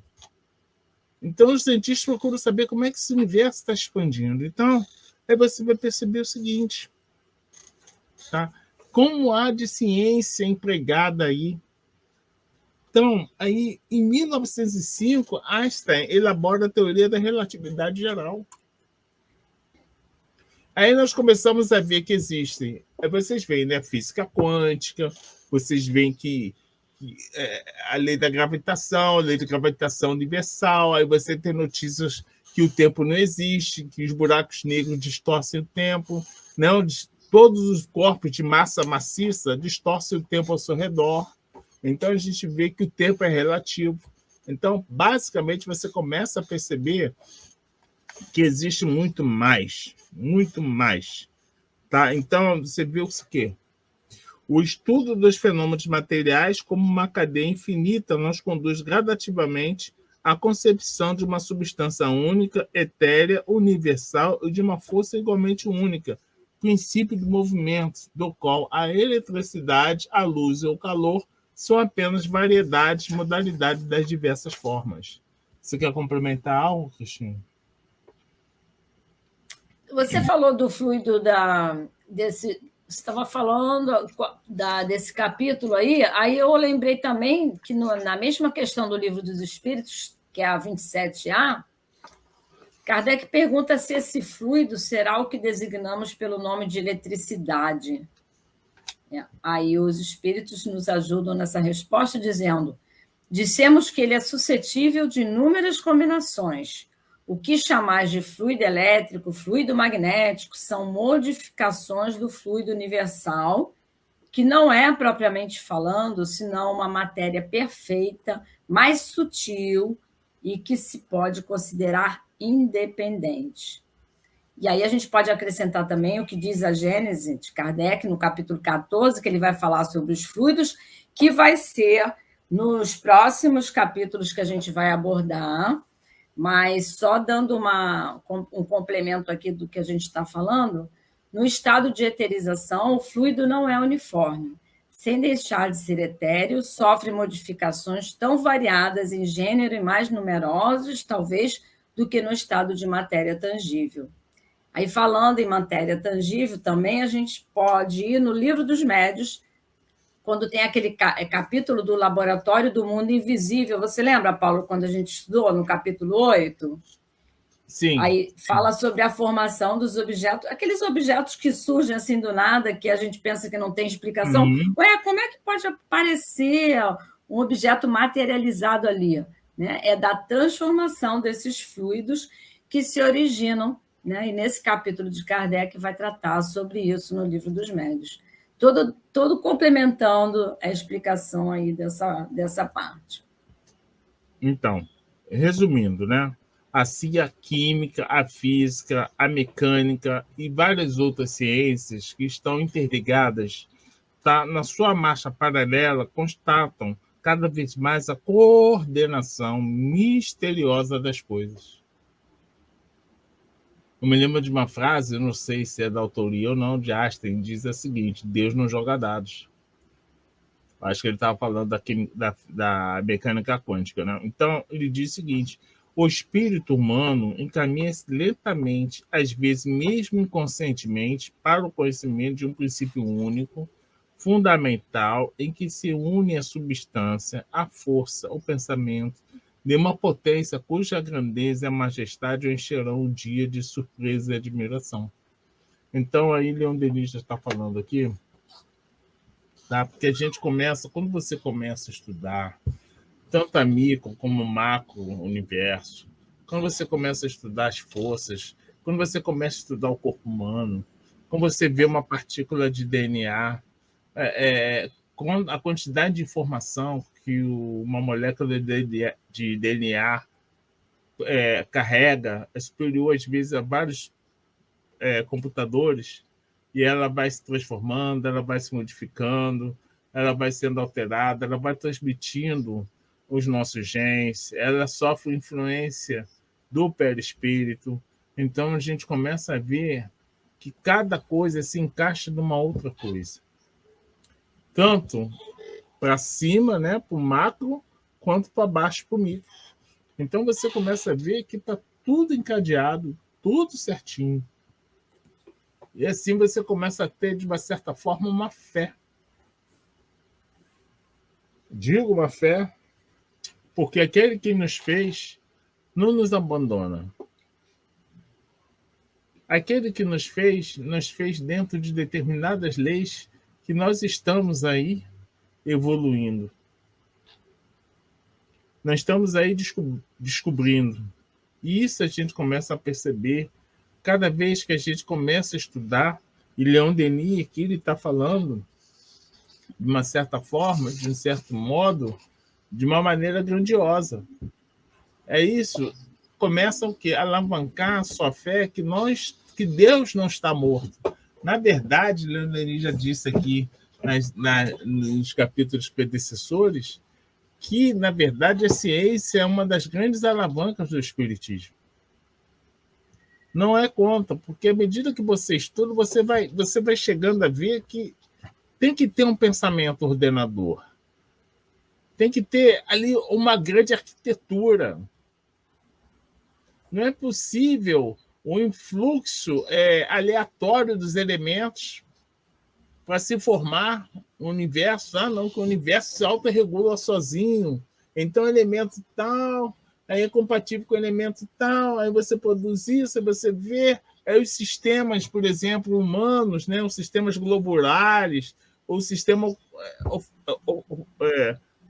Então, os cientistas procuram saber como é que esse universo está expandindo. Então, aí você vai perceber o seguinte, tá? Como há de ciência empregada aí. Então, aí, em 1905, Einstein elabora a teoria da relatividade geral. Aí nós começamos a ver que existem. Aí vocês veem, né, a física quântica, vocês veem que a lei da gravitação, a lei da gravitação universal, aí você tem notícias que o tempo não existe, que os buracos negros distorcem o tempo, não, todos os corpos de massa maciça distorcem o tempo ao seu redor. Então a gente vê que o tempo é relativo. Então, basicamente, você começa a perceber que existe muito mais, tá? Então, você vê o quê? O estudo dos fenômenos materiais como uma cadeia infinita nos conduz gradativamente à concepção de uma substância única, etérea, universal e de uma força igualmente única, princípio do movimento, do qual a eletricidade, a luz e o calor são apenas variedades, modalidades das diversas formas. Você quer complementar algo, Cristina? Você falou do fluido desse. Você estava falando desse capítulo aí eu lembrei também que na mesma questão do Livro dos Espíritos, que é a 27A, Kardec pergunta se esse fluido será o que designamos pelo nome de eletricidade. Aí os espíritos nos ajudam nessa resposta dizendo: dissemos que ele é suscetível de inúmeras combinações. O que chamais de fluido elétrico, fluido magnético, são modificações do fluido universal, que não é, propriamente falando, senão uma matéria perfeita, mais sutil e que se pode considerar independente. E aí a gente pode acrescentar também o que diz a Gênese de Kardec, no capítulo 14, que ele vai falar sobre os fluidos, que vai ser nos próximos capítulos que a gente vai abordar, mas só dando um complemento aqui do que a gente está falando, no estado de eterização, o fluido não é uniforme. Sem deixar de ser etéreo, sofre modificações tão variadas em gênero e mais numerosas, talvez, do que no estado de matéria tangível. Aí, falando em matéria tangível, também a gente pode ir no Livro dos Médiuns, quando tem aquele capítulo do Laboratório do Mundo Invisível. Você lembra, Paulo, quando a gente estudou no capítulo 8? Sim. Aí fala sobre a formação dos objetos, aqueles objetos que surgem assim do nada, que a gente pensa que não tem explicação. Ué, como é que pode aparecer um objeto materializado ali? Né? É da transformação desses fluidos que se originam, né? E nesse capítulo de Kardec vai tratar sobre isso no Livro dos Médiuns. Todo complementando a explicação aí dessa parte. Então, resumindo, né? Assim, a química, a física, a mecânica e várias outras ciências que estão interligadas, tá, na sua marcha paralela, constatam cada vez mais a coordenação misteriosa das coisas. Eu me lembro de uma frase, eu não sei se é da autoria ou não, de Einstein, diz a seguinte: Deus não joga dados. Acho que ele estava falando da mecânica quântica, né? Então, ele diz o seguinte: o espírito humano encaminha-se lentamente, às vezes mesmo inconscientemente, para o conhecimento de um princípio único, fundamental, em que se une a substância, a força, o pensamento, de uma potência cuja grandeza e a majestade o encherão o dia de surpresa e admiração. Então, aí Leon Denis já está falando aqui, tá? Porque a gente começa, quando você começa a estudar tanto a micro como macro universo, quando você começa a estudar as forças, quando você começa a estudar o corpo humano, quando você vê uma partícula de DNA, com a quantidade de informação que uma molécula de DNA carrega, é superior às vezes a vários computadores, e ela vai se transformando, ela vai se modificando, ela vai sendo alterada, ela vai transmitindo os nossos genes, ela sofre influência do perispírito. Então, a gente começa a ver que cada coisa se encaixa numa outra coisa. Tanto para cima, né, para o macro, quanto para baixo, para o micro. Então você começa a ver que está tudo encadeado, tudo certinho. E assim você começa a ter, de uma certa forma, uma fé. Digo uma fé, porque aquele que nos fez não nos abandona. Aquele que nos fez dentro de determinadas leis que nós estamos aí evoluindo. Nós estamos aí descobrindo. E isso a gente começa a perceber cada vez que a gente começa a estudar. E Leon Denis aqui ele está falando, de uma certa forma, de um certo modo, de uma maneira grandiosa. É isso. Começa o quê? A alavancar a sua fé que Deus não está morto. Na verdade, Leon Denis já disse aqui nos capítulos predecessores que, na verdade, a ciência é uma das grandes alavancas do espiritismo. Não é contra, porque à medida que você estuda, você vai chegando a ver que tem que ter um pensamento ordenador. Tem que ter ali uma grande arquitetura. Não é possível o influxo aleatório dos elementos para se formar um universo. Não, que o universo se autorregula sozinho. Então, elemento tal, aí é compatível com o elemento tal, aí você produz isso, aí você vê. Aí os sistemas, por exemplo, humanos, né, os sistemas globulares, o sistema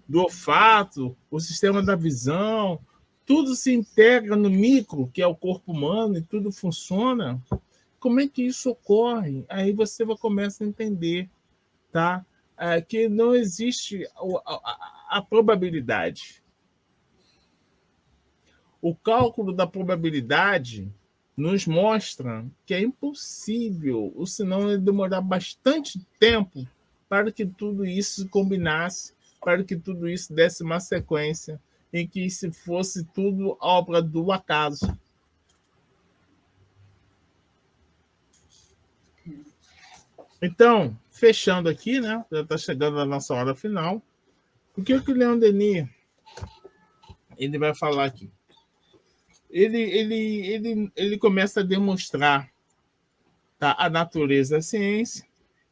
do olfato, o sistema da visão, tudo se integra no micro, que é o corpo humano, e tudo funciona. Como é que isso ocorre? Aí você começa a entender, tá? Que não existe a probabilidade. O cálculo da probabilidade nos mostra que é impossível, ou senão ia demorar bastante tempo para que tudo isso combinasse, para que tudo isso desse uma sequência em que se fosse tudo obra do acaso. Então, fechando aqui, né? Já está chegando a nossa hora final. O que o Leon Denis ele vai falar aqui? Ele começa a demonstrar, tá, a natureza da ciência.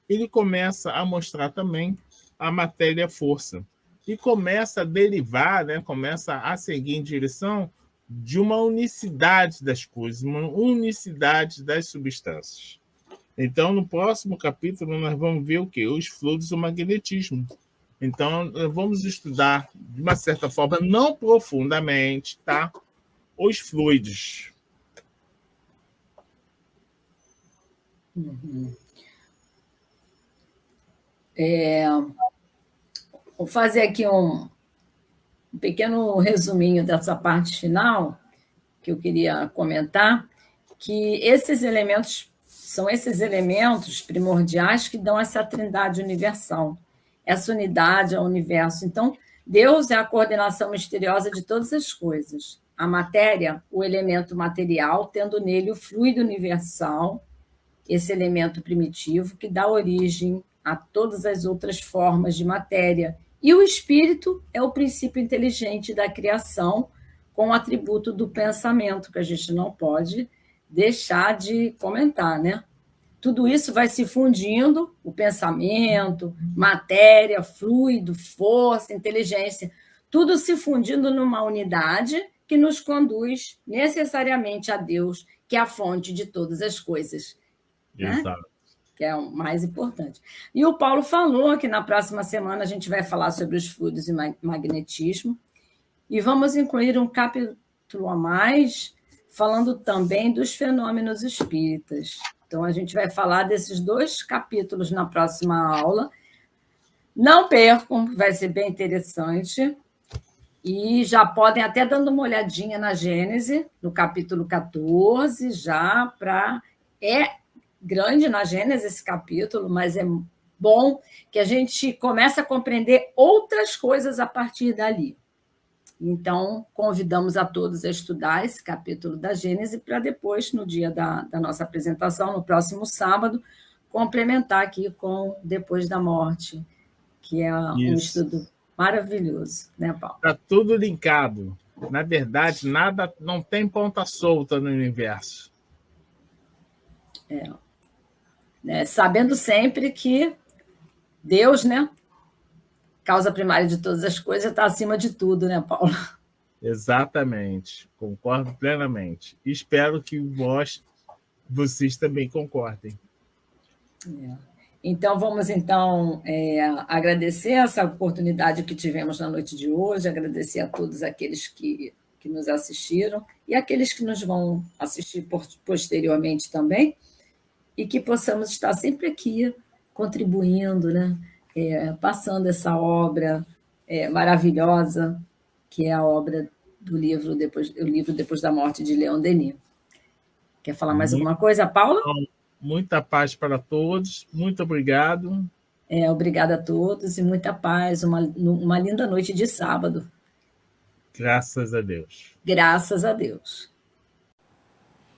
Ele começa a mostrar também a matéria e a força. E começa a derivar, né? Começa a seguir em direção de uma unicidade das coisas, uma unicidade das substâncias. Então, no próximo capítulo, nós vamos ver o quê? Os fluidos do magnetismo. Então, vamos estudar, de uma certa forma, não profundamente, tá? Os fluidos. Uhum. Vou fazer aqui um pequeno resuminho dessa parte final, que eu queria comentar, que esses elementos são esses elementos primordiais que dão essa trindade universal, essa unidade ao universo. Então, Deus é a coordenação misteriosa de todas as coisas. A matéria, o elemento material, tendo nele o fluido universal, esse elemento primitivo que dá origem a todas as outras formas de matéria. E o espírito é o princípio inteligente da criação, com o atributo do pensamento, que a gente não pode deixar de comentar, né? Tudo isso vai se fundindo, o pensamento, matéria, fluido, força, inteligência, tudo se fundindo numa unidade que nos conduz necessariamente a Deus, que é a fonte de todas as coisas. Exato. Né? Que é o mais importante. E o Paulo falou que na próxima semana a gente vai falar sobre os fluidos e magnetismo, e vamos incluir um capítulo a mais, falando também dos fenômenos espíritas. Então, a gente vai falar desses 2 capítulos na próxima aula. Não percam, vai ser bem interessante. E já podem até dando uma olhadinha na Gênese, no capítulo 14, já para... É grande na Gênese esse capítulo, mas é bom que a gente comece a compreender outras coisas a partir dali. Então, convidamos a todos a estudar esse capítulo da Gênesis para depois, no dia da nossa apresentação, no próximo sábado, complementar aqui com Depois da Morte, que é um Isso. estudo maravilhoso, né, Paulo? Está tudo linkado. Na verdade, nada, não tem ponta solta no universo. Sabendo sempre que Deus, né, causa primária de todas as coisas, está acima de tudo, né, Paulo? Exatamente. Concordo plenamente. Espero que vocês também concordem. Então, vamos agradecer essa oportunidade que tivemos na noite de hoje, agradecer a todos aqueles que nos assistiram e aqueles que nos vão assistir posteriormente também, e que possamos estar sempre aqui contribuindo, né? Passando essa obra maravilhosa, que é a obra do livro Depois da Morte, de Leon Denis. Quer falar mais alguma coisa, Paula? Muita paz para todos, muito obrigado. Obrigada a todos e muita paz, uma linda noite de sábado. Graças a Deus. Graças a Deus.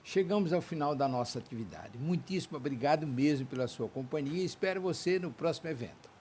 Chegamos ao final da nossa atividade. Muitíssimo obrigado mesmo pela sua companhia e espero você no próximo evento.